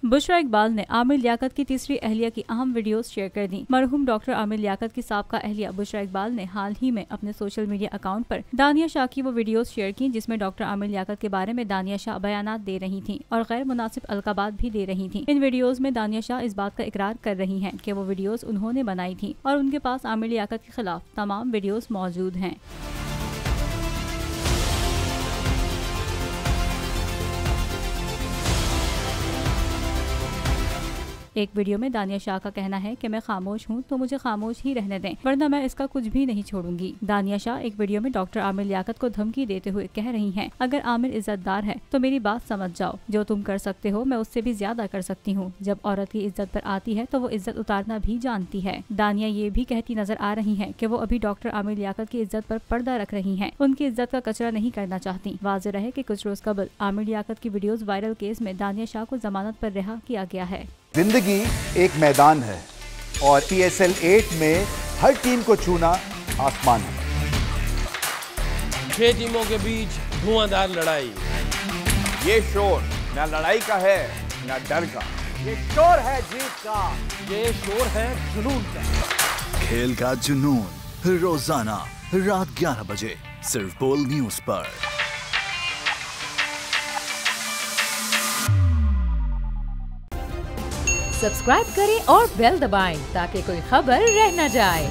बुशरा इकबाल ने आमिर लियाकत की तीसरी अहलिया की अहम वीडियोस शेयर कर दी। मरहूम डॉक्टर आमिर लियाकत की साबका अहलिया बुशरा इकबाल ने हाल ही में अपने सोशल मीडिया अकाउंट पर दानिया शाह की वो वीडियोस शेयर की जिसमें डॉक्टर आमिर लियाकत के बारे में दानिया शाह बयानात दे रही थी और गैर मुनासिब अलकाबात भी दे रही थी। इन वीडियोस में दानिया शाह इस बात का इकरार कर रही हैं कि वो वीडियोस उन्होंने बनाई थी और उनके पास आमिर लियाकत के खिलाफ तमाम वीडियोस मौजूद हैं। एक वीडियो में दानिया शाह का कहना है कि मैं खामोश हूँ तो मुझे खामोश ही रहने दें वरना मैं इसका कुछ भी नहीं छोड़ूंगी। दानिया शाह एक वीडियो में डॉक्टर आमिर लियाकत को धमकी देते हुए कह रही हैं, अगर आमिर इज्जतदार है तो मेरी बात समझ जाओ, जो तुम कर सकते हो मैं उससे भी ज्यादा कर सकती हूँ। जब औरत की इज्जत पर आती है तो वो इज्जत उतारना भी जानती है। दानिया ये भी कहती नजर आ रही है कि वो अभी डॉक्टर आमिर लियाकत की इज्जत पर पर्दा रख रही है, उनकी इज्जत का कचरा नहीं करना चाहती। वाज़ेह रहे कि कुछ रोज कबल आमिर लियाकत की वीडियोस वायरल केस में दानिया शाह को जमानत पर रिहा किया गया है। जिंदगी एक मैदान है और PSL 8 में हर टीम को छूना आसमान है। 6 टीमों के बीच धुआंधार लड़ाई। ये शोर न लड़ाई का है न डर का, ये शोर है जीत का, ये शोर है जुनून का। खेल का जुनून रोजाना रात 11 बजे सिर्फ बोल न्यूज पर। सब्सक्राइब करें और बेल दबाएं ताकि कोई खबर रह न जाए।